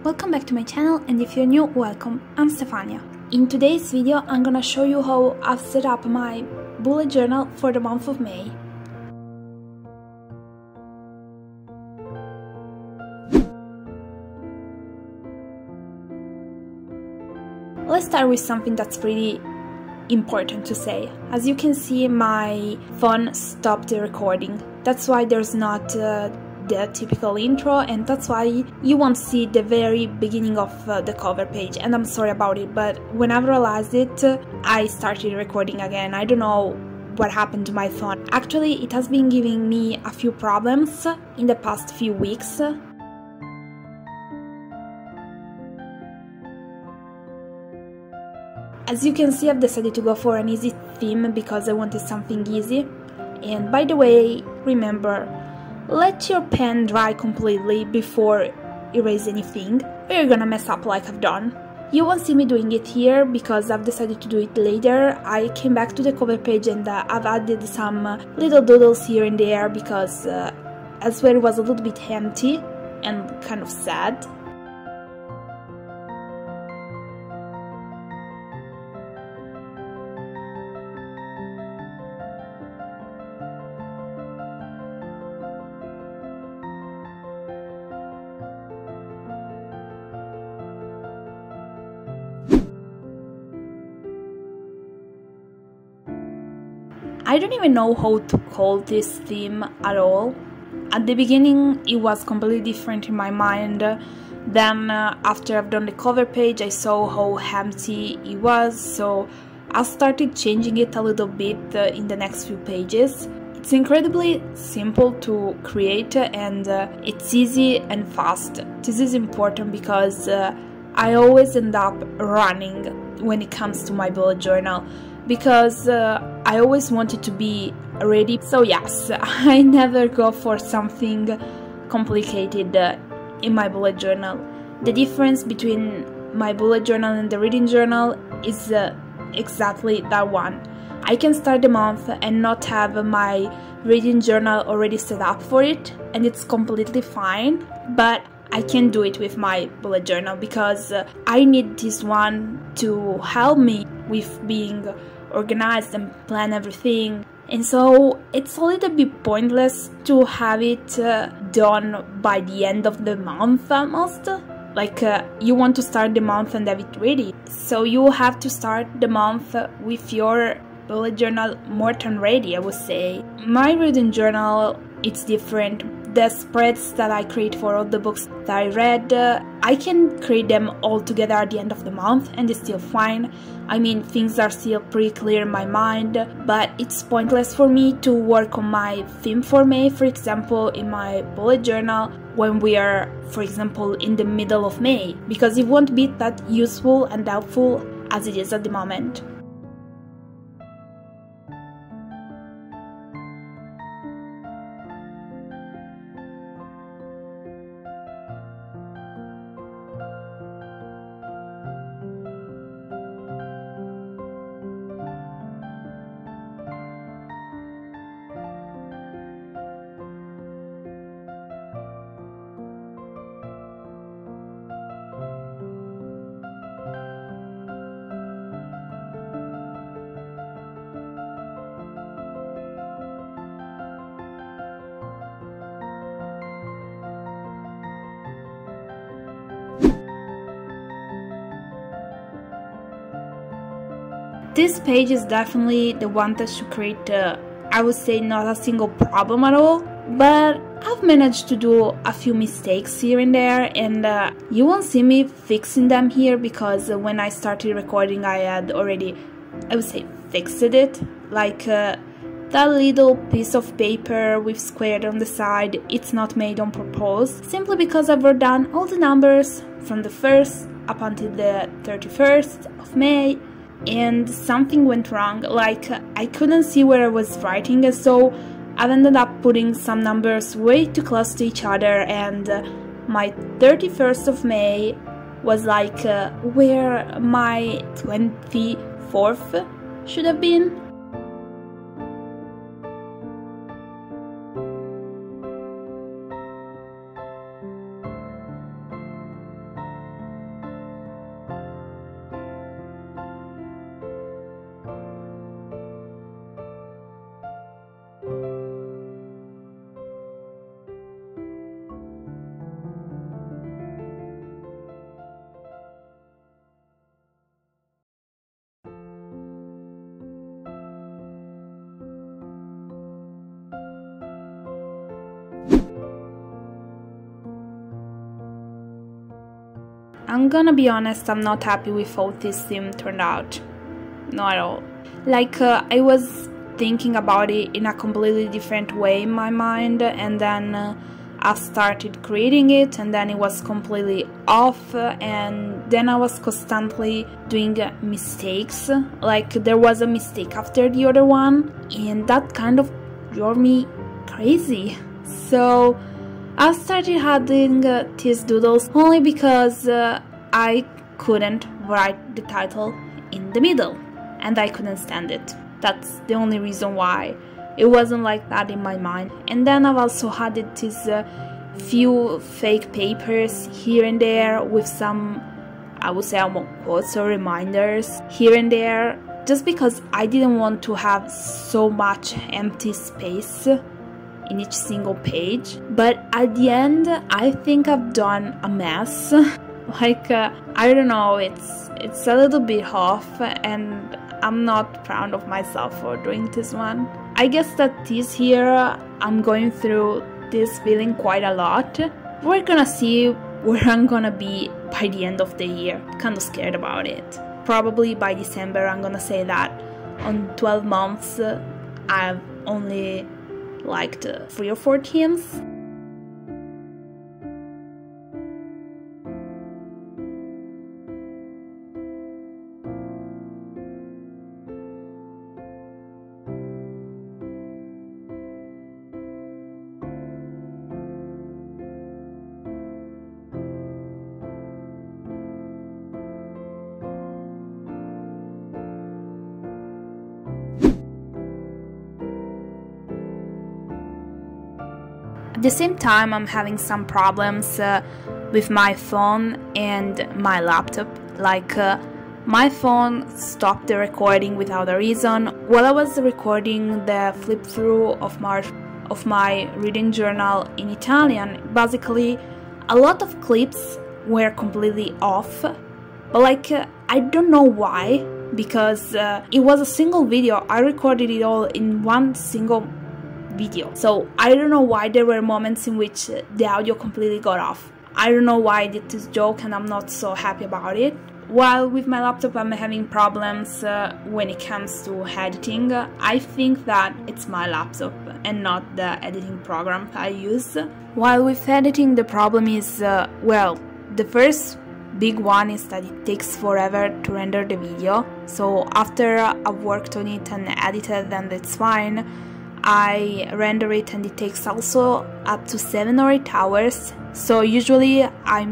Welcome back to my channel, and if you're new, welcome, I'm Stefania. In today's video I'm gonna show you how I've set up my bullet journal for the month of May. Let's start with something that's pretty important to say. As you can see, my phone stopped the recording. That's why there's not the typical intro, and that's why you won't see the very beginning of the cover page, and I'm sorry about it, but when I realized it, I started recording again. I don't know what happened to my phone. Actually, it has been giving me a few problems in the past few weeks. As you can see, I've decided to go for an easy theme because I wanted something easy. And by the way, remember, let your pen dry completely before erase anything, or you're gonna mess up like I've done. You won't see me doing it here because I've decided to do it later. I came back to the cover page and I've added some little doodles here and there because elsewhere it was a little bit empty and kind of sad. I don't even know how to call this theme at all. At the beginning it was completely different in my mind, then after I've done the cover page I saw how empty it was, so I started changing it a little bit in the next few pages. It's incredibly simple to create and it's easy and fast. This is important because I always end up running when it comes to my bullet journal, because I always wanted to be ready. So yes, I never go for something complicated in my bullet journal. The difference between my bullet journal and the reading journal is exactly that one. I can start the month and not have my reading journal already set up for it, and it's completely fine, but I can do it with my bullet journal because I need this one to help me with being organized and plan everything. And so it's a little bit pointless to have it done by the end of the month almost. Like you want to start the month and have it ready, so you have to start the month with your bullet journal more than ready, I would say. My reading journal, it's different. The spreads that I create for all the books that I read, I can create them all together at the end of the month and it's still fine. I mean, things are still pretty clear in my mind, but it's pointless for me to work on my theme for May, for example, in my bullet journal when we are, for example, in the middle of May, because it won't be that useful and helpful as it is at the moment. This page is definitely the one that should create, I would say, not a single problem at all, but I've managed to do a few mistakes here and there, and you won't see me fixing them here because when I started recording I had already, I would say, fixed it. Like that little piece of paper with squared on the side, it's not made on purpose, simply because I've wrote down all the numbers from the 1st up until the 31st of May, and something went wrong. Like I couldn't see where I was writing, and so I've ended up putting some numbers way too close to each other, and my 31st of May was like where my 24th should have been. I'm gonna be honest, I'm not happy with how this theme turned out. Not at all. Like, I was thinking about it in a completely different way in my mind, and then I started creating it, and then it was completely off, and then I was constantly doing mistakes. Like, there was a mistake after the other one, and that kind of drove me crazy. So I started adding these doodles only because I couldn't write the title in the middle, and I couldn't stand it. That's the only reason why. It wasn't like that in my mind. And then I've also added these few fake papers here and there with some, I would say, quotes or reminders here and there, just because I didn't want to have so much empty space in each single page. But at the end, I think I've done a mess. Like, I don't know, it's a little bit off, and I'm not proud of myself for doing this one. I guess that this year I'm going through this feeling quite a lot. We're gonna see where I'm gonna be by the end of the year. Kinda scared about it. Probably by December I'm gonna say that on 12 months I've only liked 3 or 4 themes. At the same time, I'm having some problems with my phone and my laptop. Like, my phone stopped the recording without a reason. While I was recording the flip through of my reading journal in Italian, basically a lot of clips were completely off. But like, I don't know why, because it was a single video. I recorded it all in one single video. So I don't know why there were moments in which the audio completely got off. I don't know why I did this joke, and I'm not so happy about it. While with my laptop I'm having problems when it comes to editing. I think that it's my laptop and not the editing program I use. While with editing, the problem is, well, the first big one is that it takes forever to render the video. So after I've worked on it and edited, then that's fine. I render it and it takes also up to 7 or 8 hours. So usually I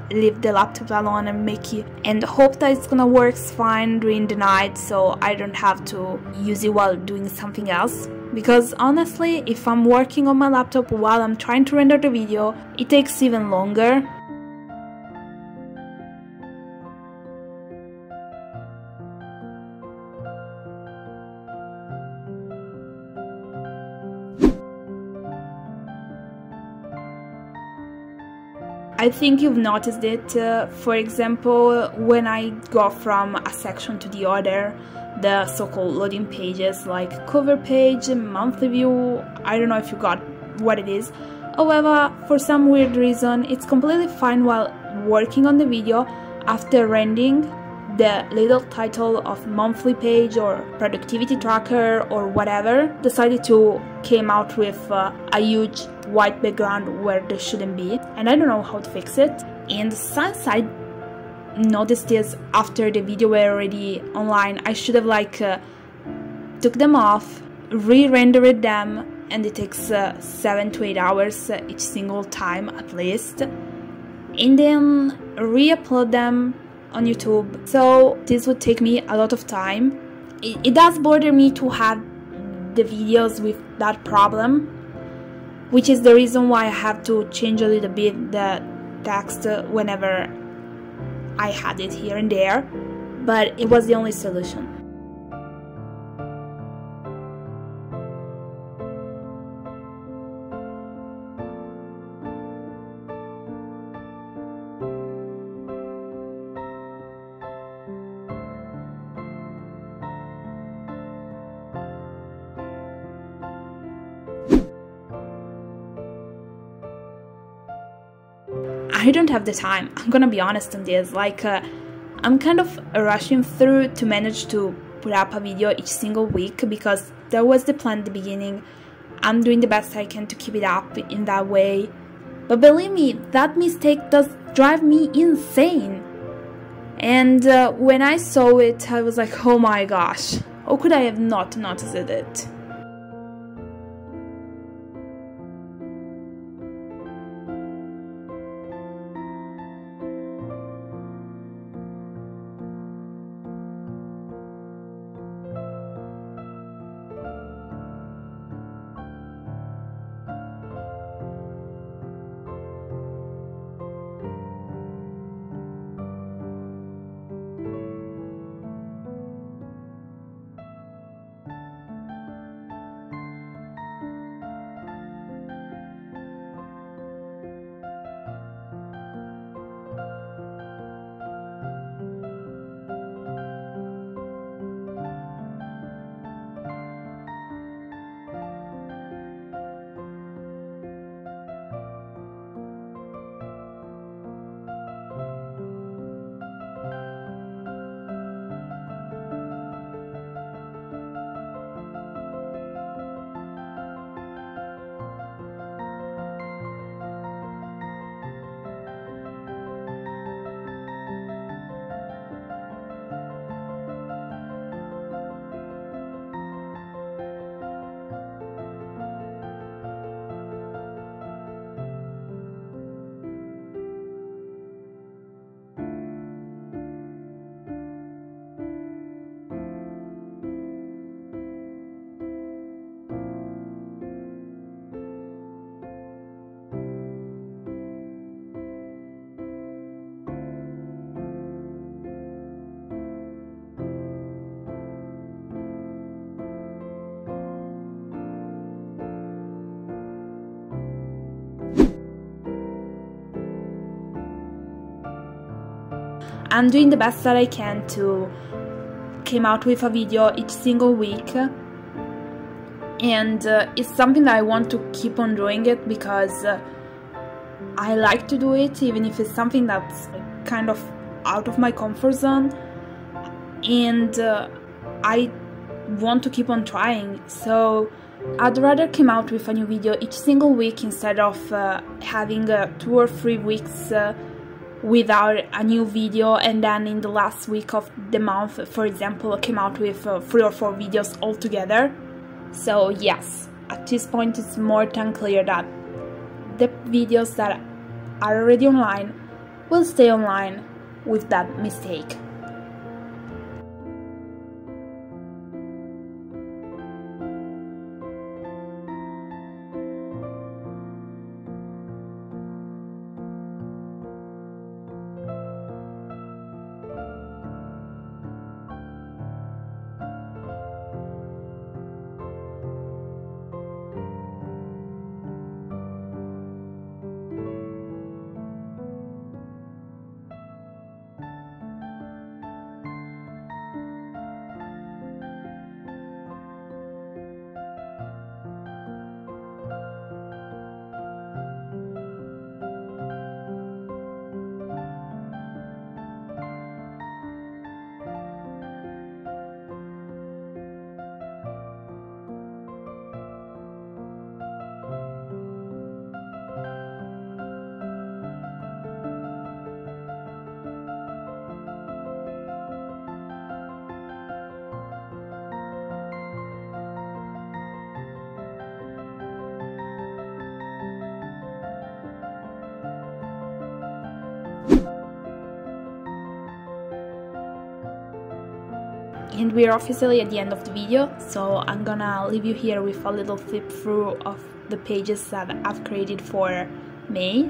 leave the laptop alone and make it and hope that it's gonna work fine during the night, so I don't have to use it while doing something else. Because honestly, if I'm working on my laptop while I'm trying to render the video, it takes even longer. I think you've noticed it, for example, when I go from a section to the other, the so-called loading pages like cover page, monthly view, I don't know if you got what it is. However, for some weird reason, it's completely fine while working on the video. After rendering, the little title of monthly page or productivity tracker or whatever decided to came out with a huge white background where there shouldn't be, and I don't know how to fix it. And since I noticed this after the video were already online, I should have took them off, re-rendered them, and it takes 7 to 8 hours each single time at least, and then re-upload them on YouTube. So this would take me a lot of time. It does bother me to have the videos with that problem, which is the reason why I have to change a little bit the text whenever I had it here and there, but it was the only solution. I don't have the time. I'm gonna be honest on this. Like, I'm kind of rushing through to manage to put up a video each single week because that was the plan at the beginning. I'm doing the best I can to keep it up in that way. But believe me, that mistake does drive me insane. And when I saw it, I was like, oh my gosh, how could I have not noticed it? I'm doing the best that I can to come out with a video each single week, and it's something that I want to keep on doing it because I like to do it, even if it's something that's kind of out of my comfort zone, and I want to keep on trying. So I'd rather come out with a new video each single week instead of having 2 or 3 weeks without a new video, and then in the last week of the month, for example, came out with 3 or 4 videos altogether. So yes, at this point it's more than clear that the videos that are already online will stay online with that mistake. And we're officially at the end of the video, so I'm gonna leave you here with a little flip through of the pages that I've created for May.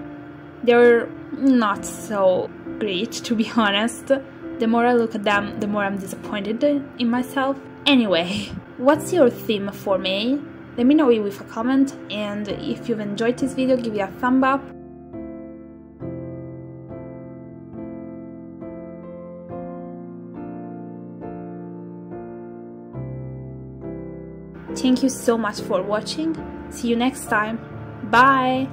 They're not so great, to be honest. The more I look at them, the more I'm disappointed in myself. Anyway, what's your theme for May? Let me know it with a comment, and if you've enjoyed this video, give it a thumb up. Thank you so much for watching. See you next time. Bye!